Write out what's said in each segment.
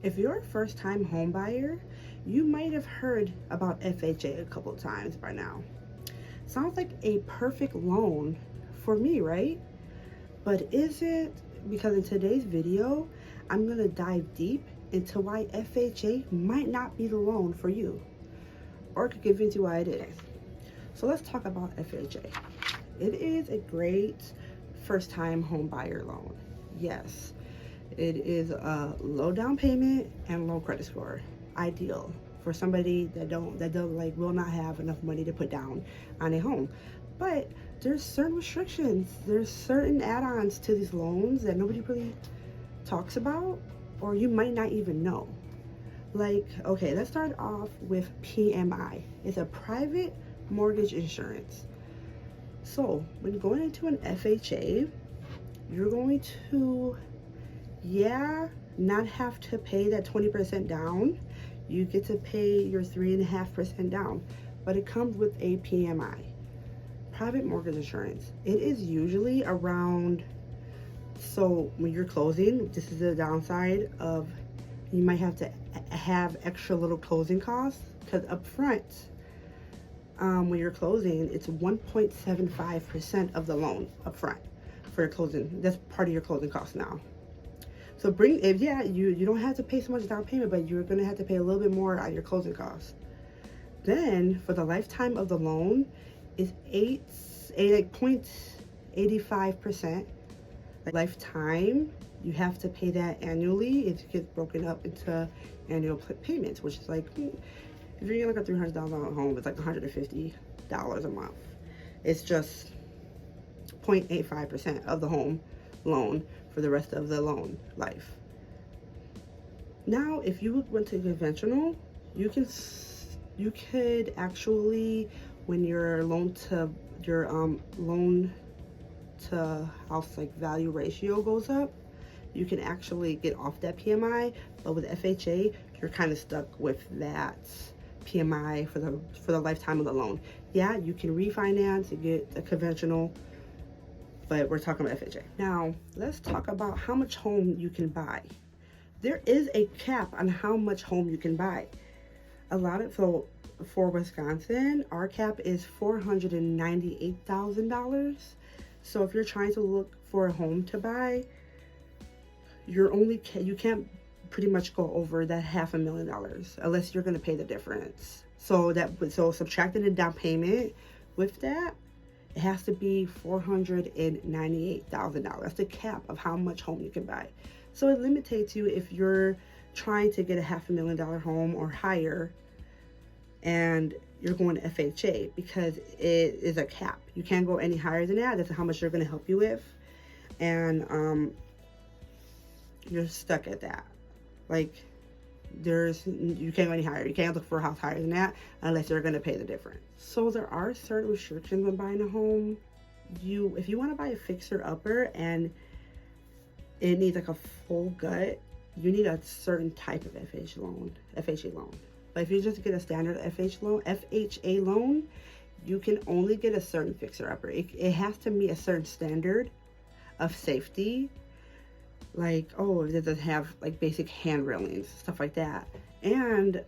If you're a first-time home buyer, you might have heard about FHA a couple of times by now. Sounds like a perfect loan for me, right? But is it? Because in today's video, I'm going to dive deep into why FHA might not be the loan for you, or it could convince you why it is. So let's talk about FHA. It is a great first-time home buyer loan. Yes, it is a low down payment and low credit score. Ideal for somebody that will not have enough money to put down on a home. But there's certain restrictions. There's certain add-ons to these loans that nobody really talks about, or you might not even know. Like, okay, let's start off with PMI. It's a private mortgage insurance. So when going into an FHA, you're going to not have to pay that 20% down. You get to pay your 3.5% down, but it comes with a PMI, private mortgage insurance. It is usually around, so when you're closing, this is the downside of, you might have to have extra little closing costs, because up front, when you're closing, it's 1.75% of the loan up front for your closing. That's part of your closing costs now. So you don't have to pay so much down payment, but you're gonna have to pay a little bit more on your closing costs. Then for the lifetime of the loan is 0.85%. Lifetime, you have to pay that annually. It gets broken up into annual payments, which is like, if you're getting like a $300 home, it's like $150 a month. It's just 0.85% of the home loan for the rest of the loan life. Now, if you went to conventional, you could actually, when your loan to house like value ratio goes up, you can actually get off that PMI. But with FHA, you're kind of stuck with that PMI for the lifetime of the loan. Yeah, you can refinance and get a conventional, but we're talking about FHA. Now, let's talk about how much home you can buy. There is a cap on how much home you can buy. For Wisconsin, our cap is $498,000. So if you're trying to look for a home to buy, you can't pretty much go over that $500,000 unless you're going to pay the difference. So subtracting the down payment with that, it has to be $498,000. That's the cap of how much home you can buy. So it limits you if you're trying to get a $500,000 home or higher, and you're going to FHA, because it is a cap. You can't go any higher than that. That's how much they're going to help you with, and you're stuck at that. Like, you can't go any higher. You can't look for a house higher than that unless you're going to pay the difference. So there are certain restrictions on buying a home. If you want to buy a fixer-upper and it needs like a full gut, you need a certain type of FHA loan. But if you just get a standard FHA loan, you can only get a certain fixer-upper. It has to meet a certain standard of safety. Like, oh, it doesn't have like basic hand railings, stuff like that. And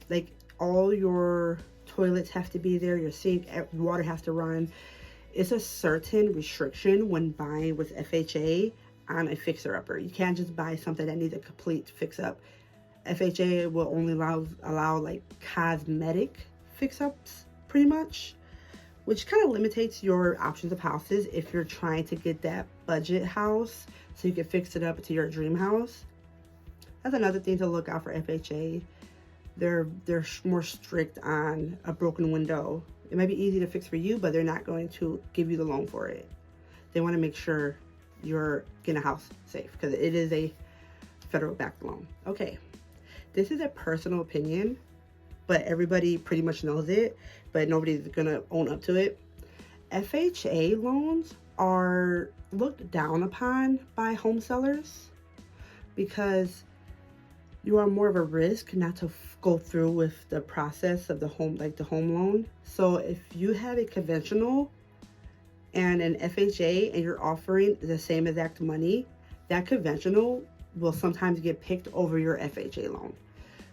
like all your toilets have to be there, your sink, water has to run. It's a certain restriction when buying with FHA on a fixer-upper. You can't just buy something that needs a complete fix-up. FHA will only allow like cosmetic fix-ups, pretty much, which kind of limits your options of houses if you're trying to get that budget house so you can fix it up to your dream house. That's another thing to look out for FHA. They're more strict on a broken window. It might be easy to fix for you, but they're not going to give you the loan for it. They want to make sure you're getting a house safe, because it is a federal backed loan. Okay, this is a personal opinion, but everybody pretty much knows it, but nobody's gonna own up to it. FHA loans are looked down upon by home sellers because you are more of a risk not to go through with the process of the home, like the home loan. So if you have a conventional and an FHA and you're offering the same exact money, that conventional will sometimes get picked over your FHA loan.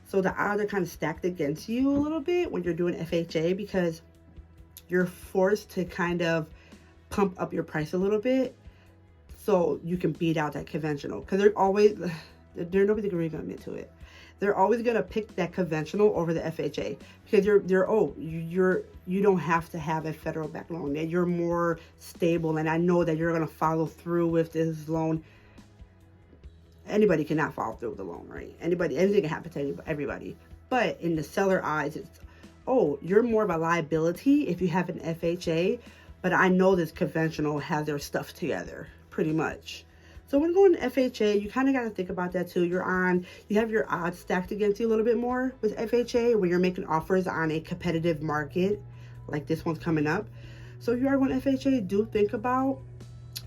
So the odds are kind of stacked against you a little bit when you're doing FHA, because you're forced to kind of pump up your price a little bit so you can beat out that conventional. Because nobody can really admit to it. They're always gonna pick that conventional over the FHA because you don't have to have a federal backed loan. That you're more stable, and I know that you're gonna follow through with this loan. Anybody cannot follow through with a loan, right? Anything can happen to everybody. But in the seller eyes, it's, oh, you're more of a liability if you have an FHA, but I know this conventional has their stuff together, pretty much. So when going to FHA, you kind of got to think about that too. You have your odds stacked against you a little bit more with FHA when you're making offers on a competitive market, like this one's coming up. So if you are going to FHA, do think about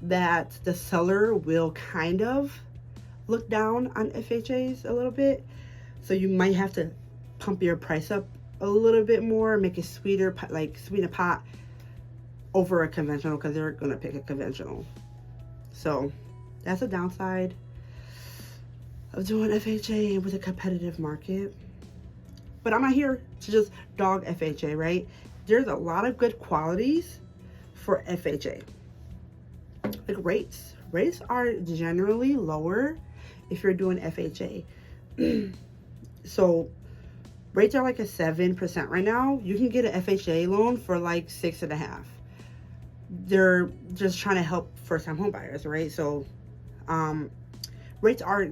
that the seller will kind of look down on FHAs a little bit. So you might have to pump your price up a little bit more, make it sweeter, like sweeten the pot over a conventional, because they're going to pick a conventional. So that's a downside of doing FHA with a competitive market. But I'm not here to just dog FHA, right? There's a lot of good qualities for FHA. Like rates. Rates are generally lower if you're doing FHA. So rates are like a 7% right now. You can get an FHA loan for like 6.5%. They're just trying to help first-time home buyers, right? So rates are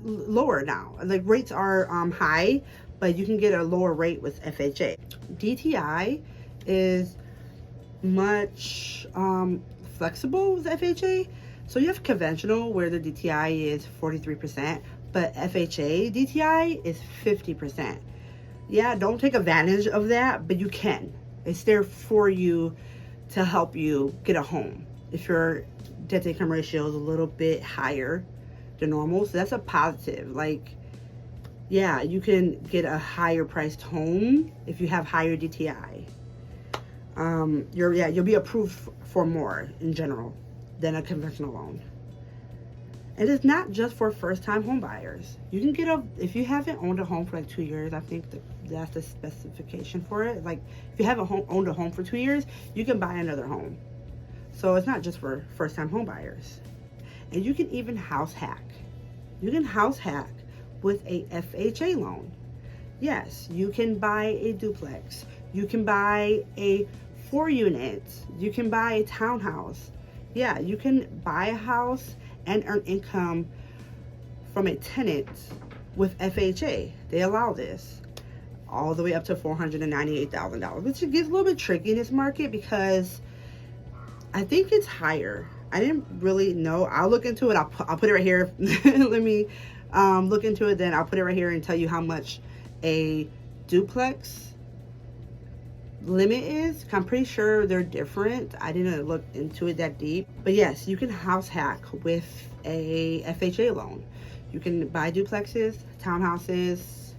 lower now. Like rates are high, but you can get a lower rate with FHA. DTI is much flexible with FHA. So you have conventional where the DTI is 43%, but FHA DTI is 50%. Yeah, don't take advantage of that, but you can. It's there for you to help you get a home if your debt to income ratio is a little bit higher than normal. So that's a positive. Like, yeah, you can get a higher priced home if you have higher DTI. You'll be approved for more in general than a conventional loan. And it's not just for first-time home buyers. You can get if you haven't owned a home for like 2 years, I think that's the specification for it. Like if you haven't owned a home for 2 years, you can buy another home. So it's not just for first-time home buyers. And you can even house hack. You can house hack with a FHA loan. Yes, you can buy a duplex. You can buy a 4-unit. You can buy a townhouse. Yeah, you can buy a house and earn income from a tenant with FHA. They allow this all the way up to $498,000, which gets a little bit tricky in this market because I think it's higher. I didn't really know. I'll look into it. I'll put it right here. Let me look into it. Then I'll put it right here and tell you how much a duplex limit is. I'm pretty sure they're different. I didn't look into it that deep. But yes, you can house hack with a FHA loan. You can buy duplexes, townhouses,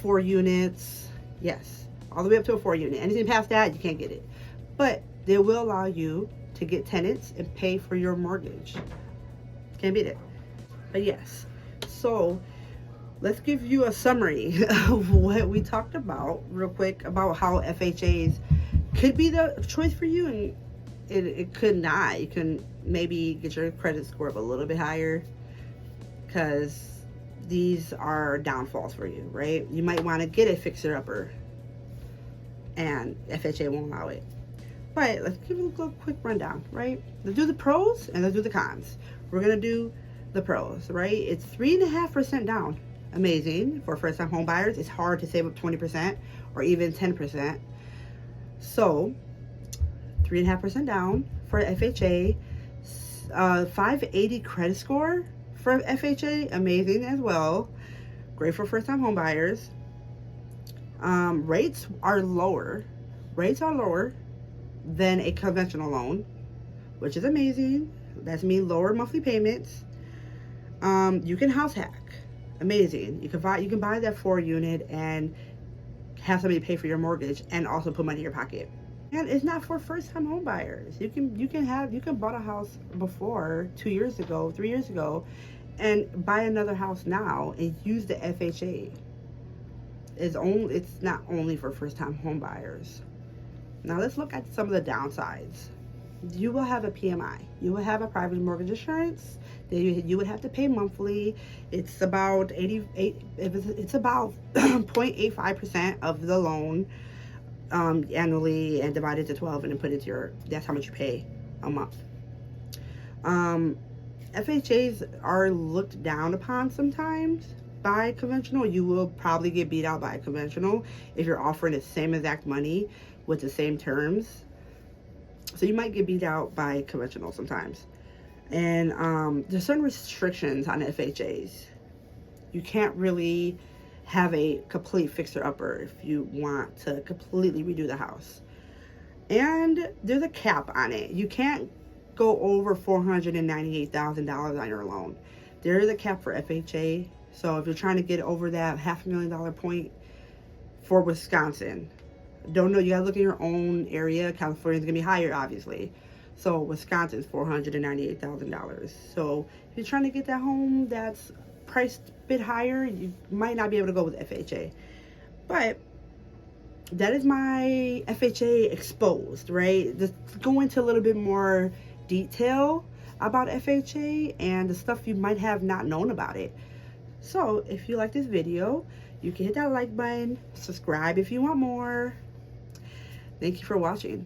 4 units. Yes, all the way up to a 4-unit. Anything past that, you can't get it. But they will allow you to get tenants and pay for your mortgage. Can't beat it. But yes, so let's give you a summary of what we talked about real quick about how FHAs could be the choice for you, and it could not. You can maybe get your credit score up a little bit higher because these are downfalls for you, right? You might want to get a fixer-upper and FHA won't allow it. But let's give it a quick rundown, right? Let's do the pros and let's do the cons. We're going to do the pros, right? It's 3.5% down. Amazing for first-time home buyers. It's hard to save up 20% or even 10%. So 3.5% down for FHA. 580 credit score for FHA. Amazing as well. Great for first-time home buyers. Rates are lower. Rates are lower than a conventional loan, which is amazing. That's mean lower monthly payments. You can house hack. Amazing. You can buy that 4-unit and have somebody pay for your mortgage and also put money in your pocket. And it's not for first-time home buyers. You can bought a house before 2 years ago, 3 years ago, and buy another house now and use the FHA. It's not only for first-time home buyers. Now let's look at some of the downsides. You will have a PMI. You will have a private mortgage insurance that you would have to pay monthly. It's about 88. It's about 0.85% of the loan annually, and divided to 12, and then put into your. That's how much you pay a month. FHAs are looked down upon sometimes by conventional. You will probably get beat out by a conventional if you're offering the same exact money with the same terms. So you might get beat out by conventional sometimes. And there's certain restrictions on FHAs. You can't really have a complete fixer-upper if you want to completely redo the house. And there's a cap on it. You can't go over $498,000 on your loan. There is a cap for FHA. So if you're trying to get over that $500,000 point for Wisconsin, don't know, you gotta look in your own area. California's gonna be higher, obviously. So Wisconsin's $498,000. So if you're trying to get that home that's priced a bit higher, you might not be able to go with FHA. But that is my FHA exposed, right? Just go into a little bit more detail about FHA and the stuff you might have not known about it. So if you like this video, you can hit that like button, subscribe if you want more. Thank you for watching.